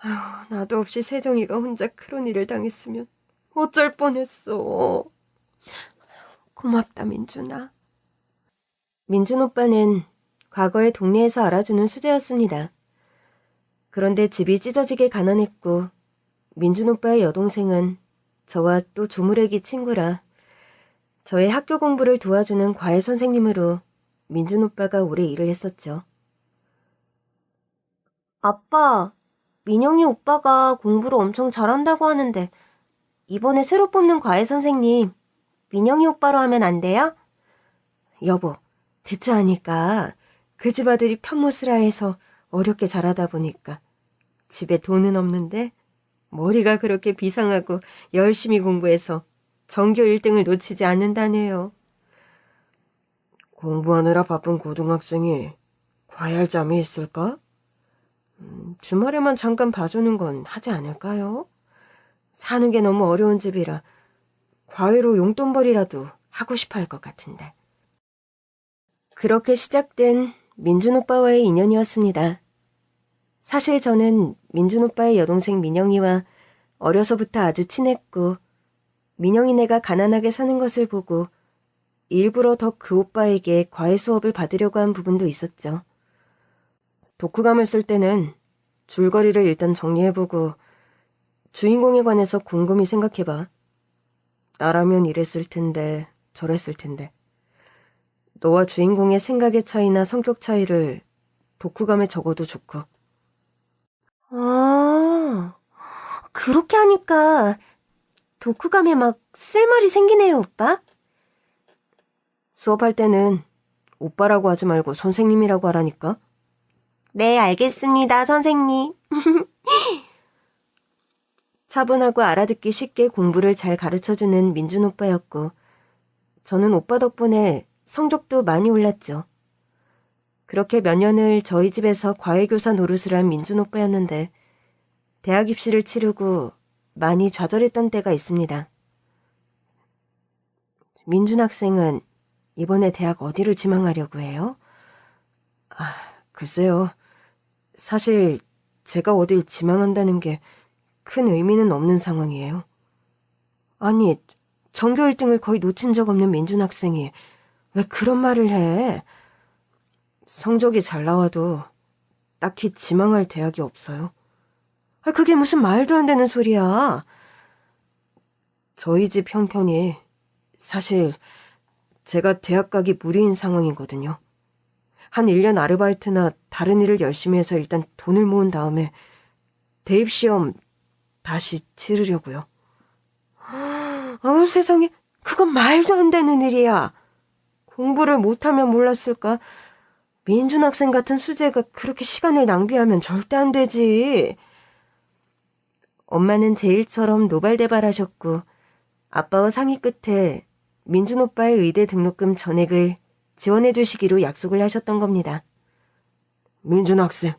아휴, 나도 없이 세정이가 혼자 그런 일을 당했으면 어쩔 뻔했어. 고맙다, 민준아. 민준 오빠는 과거에 동네에서 알아주는 수재였습니다. 그런데 집이 찢어지게 가난했고 민준 오빠의 여동생은 저와 또 조무래기 친구라 저의 학교 공부를 도와주는 과외 선생님으로 민준 오빠가 오래 일을 했었죠. 아빠, 민영이 오빠가 공부를 엄청 잘한다고 하는데 이번에 새로 뽑는 과외 선생님 민영이 오빠로 하면 안 돼요? 여보, 듣자 하니까 그 집 아들이 편모스라 해서 어렵게 자라다 보니까 집에 돈은 없는데 머리가 그렇게 비상하고 열심히 공부해서 전교 1등을 놓치지 않는다네요. 공부하느라 바쁜 고등학생이 과외할 잠이 있을까? 주말에만 잠깐 봐주는 건 하지 않을까요? 사는 게 너무 어려운 집이라 과외로 용돈벌이라도 하고 싶어 할 것 같은데. 그렇게 시작된 민준 오빠와의 인연이었습니다. 사실 저는 민준 오빠의 여동생 민영이와 어려서부터 아주 친했고 민영이네가 가난하게 사는 것을 보고 일부러 더 그 오빠에게 과외 수업을 받으려고 한 부분도 있었죠. 독후감을 쓸 때는 줄거리를 일단 정리해보고 주인공에 관해서 곰곰이 생각해봐. 나라면 이랬을 텐데 저랬을 텐데. 너와 주인공의 생각의 차이나 성격 차이를 독후감에 적어도 좋고. 아, 그렇게 하니까 독후감에 막 쓸 말이 생기네요, 오빠. 수업할 때는 오빠라고 하지 말고 선생님이라고 하라니까. 네, 알겠습니다, 선생님. 차분하고 알아듣기 쉽게 공부를 잘 가르쳐주는 민준 오빠였고 저는 오빠 덕분에 성적도 많이 올랐죠. 그렇게 몇 년을 저희 집에서 과외교사 노릇을 한 민준 오빠였는데 대학 입시를 치르고 많이 좌절했던 때가 있습니다. 민준 학생은 이번에 대학 어디를 지망하려고 해요? 글쎄요. 사실 제가 어딜 지망한다는 게 큰 의미는 없는 상황이에요. 아니, 전교 1등을 거의 놓친 적 없는 민준 학생이 왜 그런 말을 해? 성적이 잘 나와도 딱히 지망할 대학이 없어요. 그게 무슨 말도 안 되는 소리야. 저희 집 형편이 사실 제가 대학 가기 무리인 상황이거든요. 한 1년 아르바이트나 다른 일을 열심히 해서 일단 돈을 모은 다음에 대입시험 다시 치르려고요. 세상에, 그건 말도 안 되는 일이야. 공부를 못하면 몰랐을까? 민준 학생 같은 수재가 그렇게 시간을 낭비하면 절대 안 되지. 엄마는 제 일처럼 노발대발하셨고 아빠와 상의 끝에 민준 오빠의 의대 등록금 전액을 지원해 주시기로 약속을 하셨던 겁니다. 민준 학생,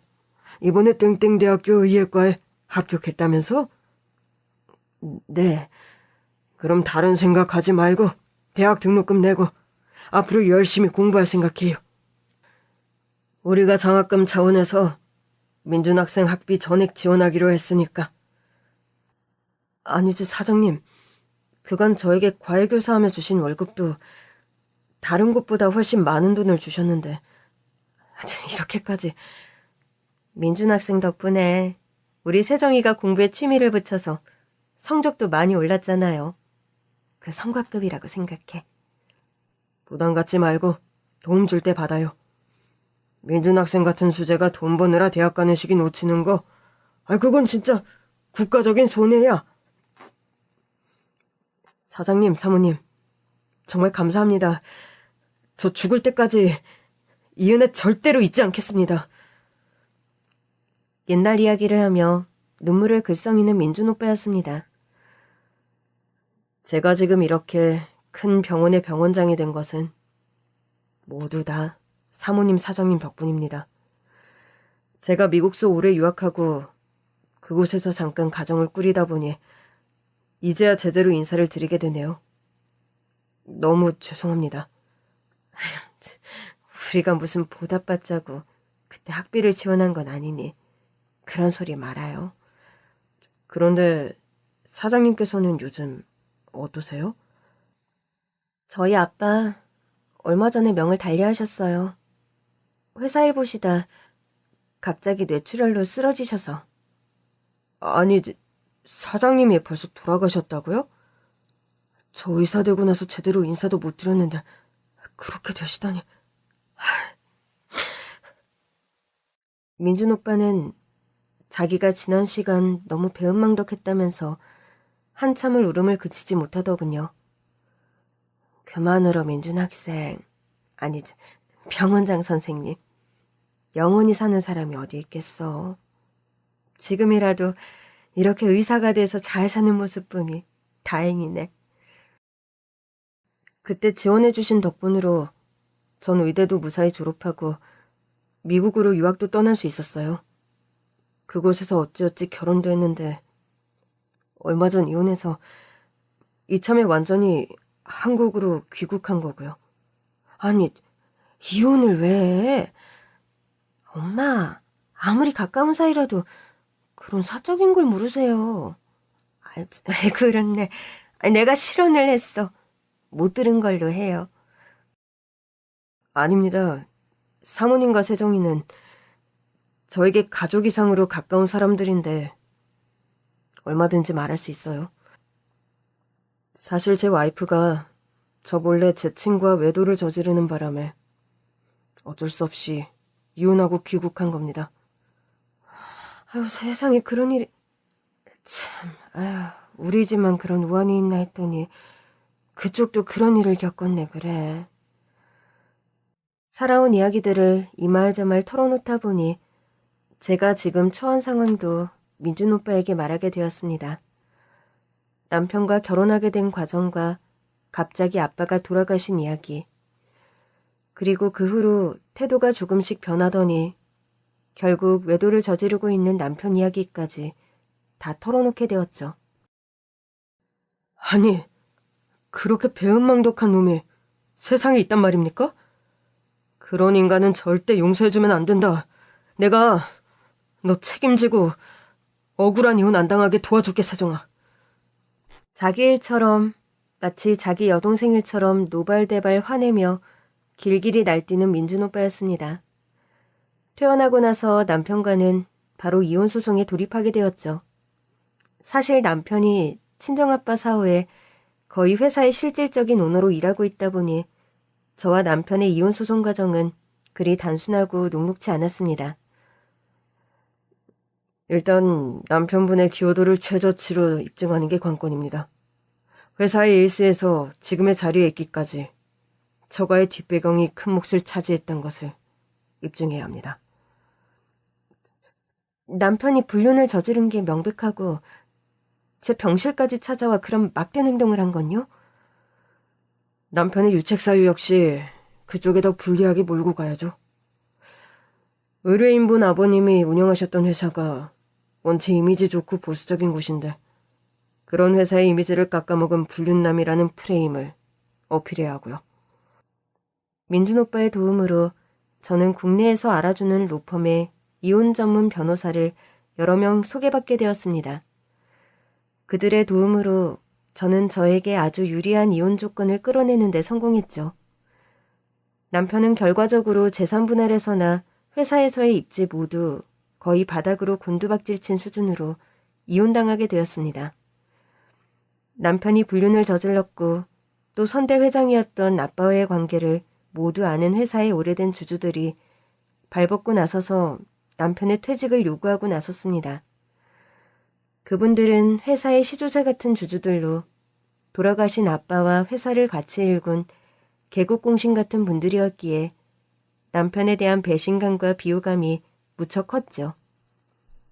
이번에 땡땡대학교 의예과에 합격했다면서? 네. 그럼 다른 생각하지 말고 대학 등록금 내고 앞으로 열심히 공부할 생각해요. 우리가 장학금 차원에서 민준 학생 학비 전액 지원하기로 했으니까. 아니지, 사장님. 그간 저에게 과외교사하며 주신 월급도 다른 곳보다 훨씬 많은 돈을 주셨는데 이렇게까지. 민준 학생 덕분에 우리 세정이가 공부에 취미를 붙여서 성적도 많이 올랐잖아요. 그 성과급이라고 생각해. 부담 갖지 말고 도움 줄 때 받아요. 민준 학생 같은 수재가 돈 버느라 대학 가는 시기 놓치는 거, 그건 진짜 국가적인 손해야. 사장님, 사모님, 정말 감사합니다. 저 죽을 때까지 이 은혜 절대로 잊지 않겠습니다. 옛날 이야기를 하며 눈물을 글썽이는 민준 오빠였습니다. 제가 지금 이렇게 큰 병원의 병원장이 된 것은 모두 다 사모님, 사장님 덕분입니다. 제가 미국서 오래 유학하고 그곳에서 잠깐 가정을 꾸리다 보니 이제야 제대로 인사를 드리게 되네요. 너무 죄송합니다. 우리가 무슨 보답받자고 그때 학비를 지원한 건 아니니 그런 소리 말아요. 그런데 사장님께서는 요즘 어떠세요? 저희 아빠 얼마 전에 명을 달리하셨어요. 회사 일 보시다 갑자기 뇌출혈로 쓰러지셔서. 아니, 사장님이 벌써 돌아가셨다고요? 저 의사 되고 나서 제대로 인사도 못 드렸는데 그렇게 되시다니. 민준 오빠는 자기가 지난 시간 너무 배은망덕했다면서 한참을 울음을 그치지 못하더군요. 그만으로 민준 학생, 아니 병원장 선생님. 영원히 사는 사람이 어디 있겠어. 지금이라도 이렇게 의사가 돼서 잘 사는 모습 보니 다행이네. 그때 지원해주신 덕분으로 전 의대도 무사히 졸업하고 미국으로 유학도 떠날 수 있었어요. 그곳에서 어찌어찌 결혼도 했는데 얼마 전 이혼해서 이참에 완전히 한국으로 귀국한 거고요. 아니, 이혼을 왜 해? 엄마, 아무리 가까운 사이라도 그런 사적인 걸 물으세요. 그렇네. 내가 실언을 했어. 못 들은 걸로 해요. 아닙니다. 사모님과 세정이는 저에게 가족 이상으로 가까운 사람들인데 얼마든지 말할 수 있어요. 사실 제 와이프가 저 몰래 제 친구와 외도를 저지르는 바람에 어쩔 수 없이 이혼하고 귀국한 겁니다. 아유, 세상에 그런 일이... 참, 아유, 우리 집만 그런 우환이 있나 했더니 그쪽도 그런 일을 겪었네, 그래. 살아온 이야기들을 이말 저말 털어놓다 보니 제가 지금 처한 상황도 민준 오빠에게 말하게 되었습니다. 남편과 결혼하게 된 과정과 갑자기 아빠가 돌아가신 이야기, 그리고 그 후로 태도가 조금씩 변하더니 결국 외도를 저지르고 있는 남편 이야기까지 다 털어놓게 되었죠. 아니, 그렇게 배은망덕한 놈이 세상에 있단 말입니까? 그런 인간은 절대 용서해주면 안 된다. 내가 너 책임지고 억울한 이혼 안 당하게 도와줄게, 세정아. 자기 일처럼, 마치 자기 여동생 일처럼 노발대발 화내며 길길이 날뛰는 민준 오빠였습니다. 퇴원하고 나서 남편과는 바로 이혼 소송에 돌입하게 되었죠. 사실 남편이 친정아빠 사후에 거의 회사의 실질적인 오너로 일하고 있다 보니 저와 남편의 이혼 소송 과정은 그리 단순하고 녹록지 않았습니다. 일단 남편분의 기여도를 최저치로 입증하는 게 관건입니다. 회사의 일수에서 지금의 자리에 있기까지 처가의 뒷배경이 큰 몫을 차지했던 것을 입증해야 합니다. 남편이 불륜을 저지른 게 명백하고 제 병실까지 찾아와 그런 막대한 행동을 한 건요? 남편의 유책 사유 역시 그쪽에 더 불리하게 몰고 가야죠. 의뢰인분 아버님이 운영하셨던 회사가 원체 이미지 좋고 보수적인 곳인데 그런 회사의 이미지를 깎아먹은 불륜남이라는 프레임을 어필해야 하고요. 민준 오빠의 도움으로 저는 국내에서 알아주는 로펌의 이혼 전문 변호사를 여러 명 소개받게 되었습니다. 그들의 도움으로 저는 저에게 아주 유리한 이혼 조건을 끌어내는 데 성공했죠. 남편은 결과적으로 재산 분할에서나 회사에서의 입지 모두 거의 바닥으로 곤두박질 친 수준으로 이혼당하게 되었습니다. 남편이 불륜을 저질렀고 또 선대 회장이었던 아빠와의 관계를 모두 아는 회사의 오래된 주주들이 발벗고 나서서 남편의 퇴직을 요구하고 나섰습니다. 그분들은 회사의 시조자 같은 주주들로 돌아가신 아빠와 회사를 같이 일군 개국공신 같은 분들이었기에 남편에 대한 배신감과 비호감이 무척 컸죠.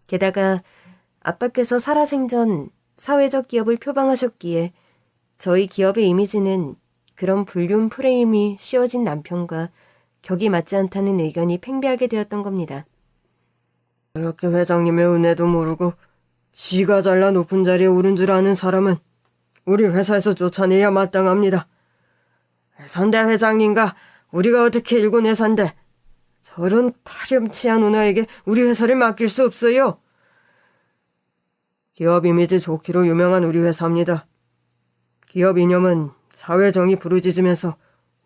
게다가 아빠께서 살아생전 사회적 기업을 표방하셨기에 저희 기업의 이미지는 그런 불륜 프레임이 씌워진 남편과 격이 맞지 않다는 의견이 팽배하게 되었던 겁니다. 그렇게 회장님의 은혜도 모르고 지가 잘나 높은 자리에 오른 줄 아는 사람은 우리 회사에서 쫓아내야 마땅합니다. 선대 회장님과 우리가 어떻게 일군 회사인데 저런 파렴치한 누나에게 우리 회사를 맡길 수 없어요. 기업 이미지 좋기로 유명한 우리 회사입니다. 기업 이념은 사회정의 부르짖으면서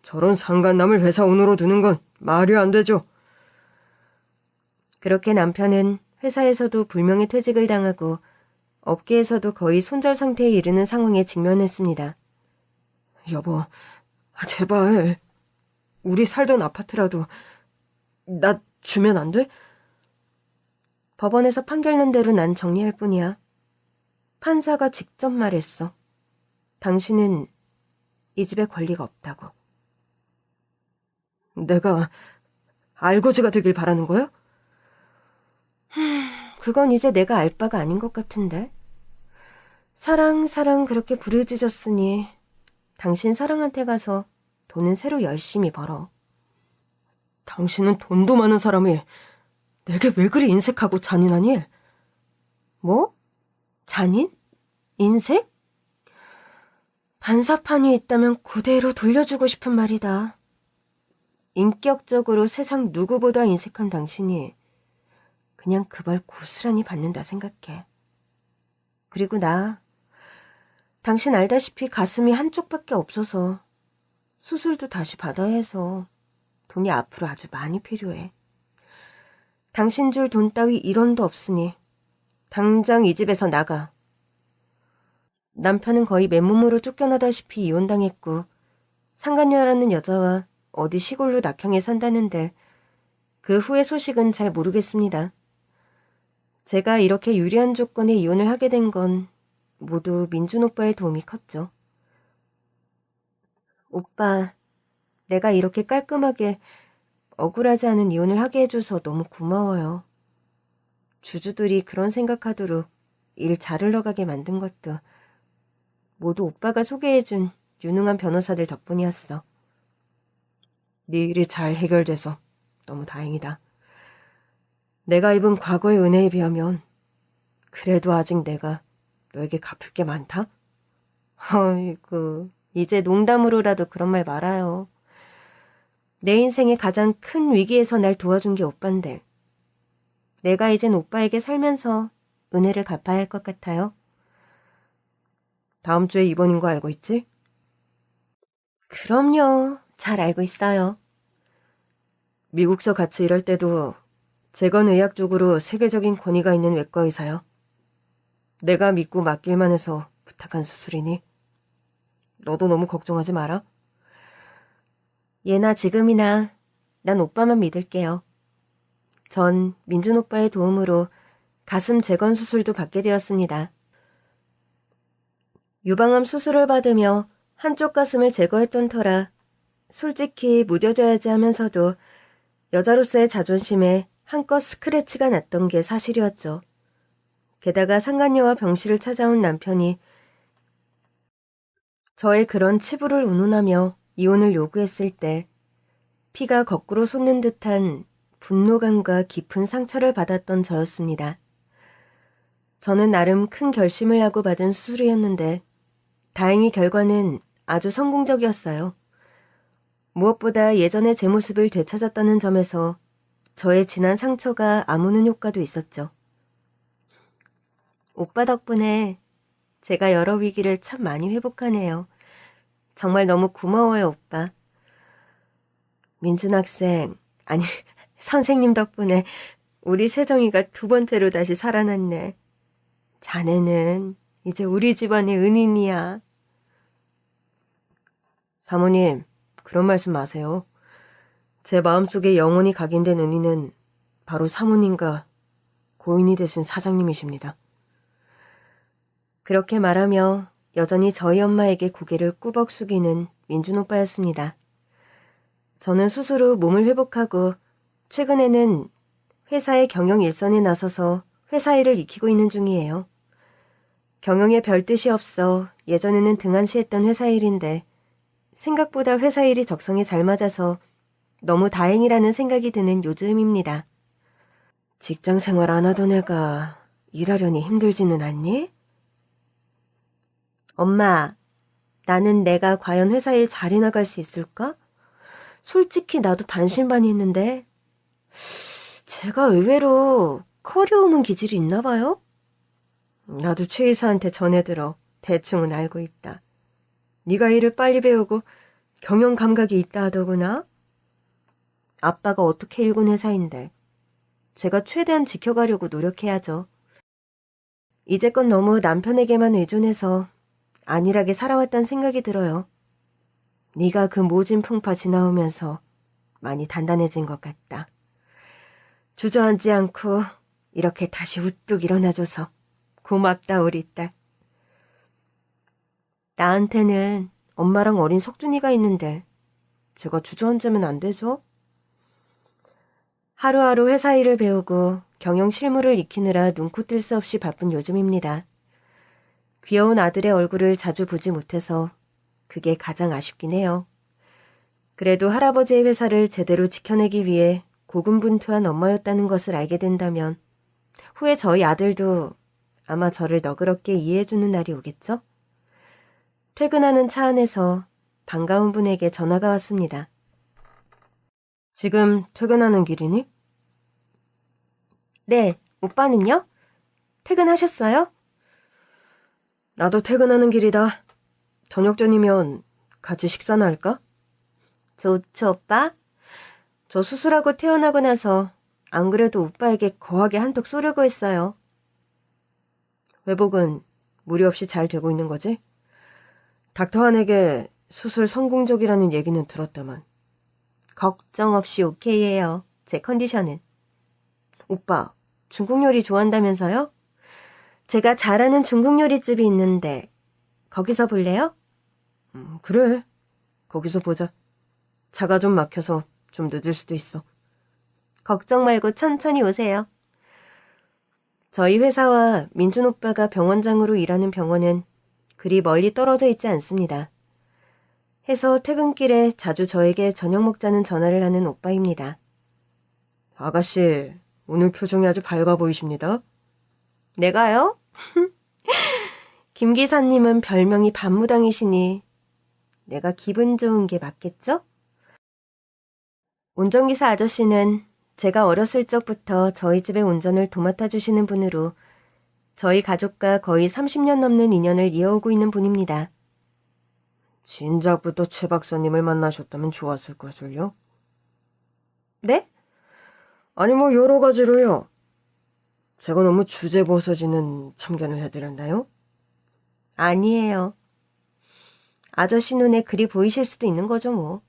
저런 상간남을 회사 오너로 두는 건 말이 안 되죠. 그렇게 남편은 회사에서도 불명예 퇴직을 당하고 업계에서도 거의 손절 상태에 이르는 상황에 직면했습니다. 여보, 제발 우리 살던 아파트라도 나 주면 안 돼? 법원에서 판결 난 대로 난 정리할 뿐이야. 판사가 직접 말했어. 당신은 이 집에 권리가 없다고. 내가 알거지가 되길 바라는 거야? 그건 이제 내가 알 바가 아닌 것 같은데. 사랑 그렇게 부르짖었으니 당신 사랑한테 가서 돈은 새로 열심히 벌어. 당신은 돈도 많은 사람이 내게 왜 그리 인색하고 잔인하니? 뭐? 잔인? 인색? 반사판이 있다면 그대로 돌려주고 싶은 말이다. 인격적으로 세상 누구보다 인색한 당신이 그냥 그 벌 고스란히 받는다 생각해. 그리고 나, 당신 알다시피 가슴이 한쪽밖에 없어서 수술도 다시 받아야 해서 돈이 앞으로 아주 많이 필요해. 당신 줄 돈 따위 1원도 없으니 당장 이 집에서 나가. 남편은 거의 맨몸으로 쫓겨나다시피 이혼당했고 상간녀라는 여자와 어디 시골로 낙향해 산다는데 그 후의 소식은 잘 모르겠습니다. 제가 이렇게 유리한 조건에 이혼을 하게 된 건 모두 민준 오빠의 도움이 컸죠. 오빠, 내가 이렇게 깔끔하게 억울하지 않은 이혼을 하게 해줘서 너무 고마워요. 주주들이 그런 생각하도록 일 잘 흘러가게 만든 것도 모두 오빠가 소개해준 유능한 변호사들 덕분이었어. 네 일이 잘 해결돼서 너무 다행이다. 내가 입은 과거의 은혜에 비하면 그래도 아직 내가 너에게 갚을 게 많다? 아이고, 이제 농담으로라도 그런 말 말아요. 내 인생의 가장 큰 위기에서 날 도와준 게 오빠인데 내가 이젠 오빠에게 살면서 은혜를 갚아야 할 것 같아요. 다음 주에 입원인 거 알고 있지? 그럼요. 잘 알고 있어요. 미국서 같이 일할 때도 재건의학 쪽으로 세계적인 권위가 있는 외과 의사요. 내가 믿고 맡길만 해서 부탁한 수술이니 너도 너무 걱정하지 마라. 예나 지금이나 난 오빠만 믿을게요. 전 민준 오빠의 도움으로 가슴 재건 수술도 받게 되었습니다. 유방암 수술을 받으며 한쪽 가슴을 제거했던 터라 솔직히 무뎌져야지 하면서도 여자로서의 자존심에 한껏 스크래치가 났던 게 사실이었죠. 게다가 상간녀와 병실을 찾아온 남편이 저의 그런 치부를 운운하며 이혼을 요구했을 때 피가 거꾸로 솟는 듯한 분노감과 깊은 상처를 받았던 저였습니다. 저는 나름 큰 결심을 하고 받은 수술이었는데 다행히 결과는 아주 성공적이었어요. 무엇보다 예전의 제 모습을 되찾았다는 점에서 저의 지난 상처가 아무는 효과도 있었죠. 오빠 덕분에 제가 여러 위기를 참 많이 회복하네요. 정말 너무 고마워요, 오빠. 민준 학생, 아니 선생님 덕분에 우리 세정이가 2번째로 다시 살아났네. 자네는 이제 우리 집안의 은인이야. 사모님, 그런 말씀 마세요. 제 마음속에 영원히 각인된 은인은 바로 사모님과 고인이 되신 사장님이십니다. 그렇게 말하며 여전히 저희 엄마에게 고개를 꾸벅 숙이는 민준 오빠였습니다. 저는 수술 후 몸을 회복하고 최근에는 회사의 경영 일선에 나서서 회사 일을 익히고 있는 중이에요. 경영에 별 뜻이 없어 예전에는 등한시했던 회사 일인데 생각보다 회사 일이 적성에 잘 맞아서 너무 다행이라는 생각이 드는 요즘입니다. 직장 생활 안 하던 애가 일하려니 힘들지는 않니? 엄마, 나는 내가 과연 회사 일 잘해 나갈 수 있을까? 솔직히 나도 반신반의했는데 제가 의외로 커리어우먼 기질이 있나 봐요? 나도 최 이사한테 전해들어 대충은 알고 있다. 네가 일을 빨리 배우고 경영 감각이 있다 하더구나. 아빠가 어떻게 일군 회사인데 제가 최대한 지켜가려고 노력해야죠. 이제껏 너무 남편에게만 의존해서 안일하게 살아왔단 생각이 들어요. 네가 그 모진 풍파 지나오면서 많이 단단해진 것 같다. 주저앉지 않고 이렇게 다시 우뚝 일어나줘서 고맙다 우리 딸. 나한테는 엄마랑 어린 석준이가 있는데 제가 주저앉으면 안 되죠? 하루하루 회사 일을 배우고 경영 실무를 익히느라 눈코 뜰 새 없이 바쁜 요즘입니다. 귀여운 아들의 얼굴을 자주 보지 못해서 그게 가장 아쉽긴 해요. 그래도 할아버지의 회사를 제대로 지켜내기 위해 고군분투한 엄마였다는 것을 알게 된다면 후에 저희 아들도 아마 저를 너그럽게 이해해주는 날이 오겠죠? 퇴근하는 차 안에서 반가운 분에게 전화가 왔습니다. 지금 퇴근하는 길이니? 네, 오빠는요? 퇴근하셨어요? 나도 퇴근하는 길이다. 저녁 전이면 같이 식사나 할까? 좋죠, 오빠. 저 수술하고 퇴원하고 나서 안 그래도 오빠에게 거하게 한턱 쏘려고 했어요. 회복은 무리 없이 잘 되고 있는 거지? 닥터 한에게 수술 성공적이라는 얘기는 들었다만. 걱정 없이 오케이예요. 제 컨디션은. 오빠, 중국 요리 좋아한다면서요? 제가 잘하는 중국 요리집이 있는데 거기서 볼래요? 그래. 거기서 보자. 차가 좀 막혀서 좀 늦을 수도 있어. 걱정 말고 천천히 오세요. 저희 회사와 민준 오빠가 병원장으로 일하는 병원은 그리 멀리 떨어져 있지 않습니다. 해서 퇴근길에 자주 저에게 저녁 먹자는 전화를 하는 오빠입니다. 아가씨, 오늘 표정이 아주 밝아 보이십니다. 내가요? 김 기사님은 별명이 반무당이시니 내가 기분 좋은 게 맞겠죠? 운전기사 아저씨는 제가 어렸을 적부터 저희 집의 운전을 도맡아 주시는 분으로 저희 가족과 거의 30년 넘는 인연을 이어오고 있는 분입니다. 진작부터 최 박사님을 만나셨다면 좋았을 것을요? 네? 아니 뭐 여러 가지로요. 제가 너무 주제 벗어지는 참견을 해드렸나요? 아니에요. 아저씨 눈에 그리 보이실 수도 있는 거죠 뭐.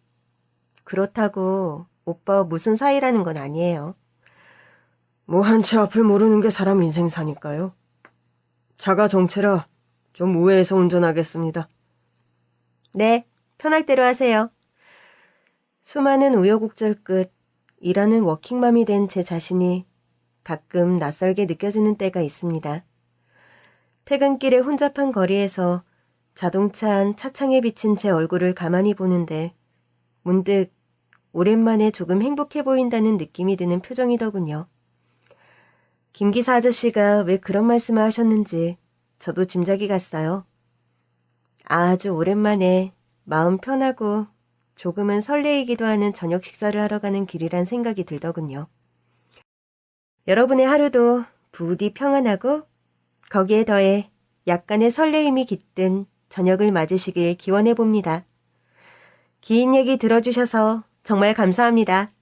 그렇다고 오빠와 무슨 사이라는 건 아니에요. 뭐 한 채 앞을 모르는 게 사람 인생사니까요. 자가 정체라 좀 우회해서 운전하겠습니다. 네, 편할 대로 하세요. 수많은 우여곡절 끝 일하는 워킹맘이 된 제 자신이 가끔 낯설게 느껴지는 때가 있습니다. 퇴근길에 혼잡한 거리에서 자동차 안 차창에 비친 제 얼굴을 가만히 보는데 문득 오랜만에 조금 행복해 보인다는 느낌이 드는 표정이더군요. 김 기사 아저씨가 왜 그런 말씀을 하셨는지 저도 짐작이 갔어요. 아주 오랜만에 마음 편하고 조금은 설레이기도 하는 저녁 식사를 하러 가는 길이란 생각이 들더군요. 여러분의 하루도 부디 평안하고 거기에 더해 약간의 설레임이 깃든 저녁을 맞으시길 기원해봅니다. 긴 얘기 들어주셔서 정말 감사합니다.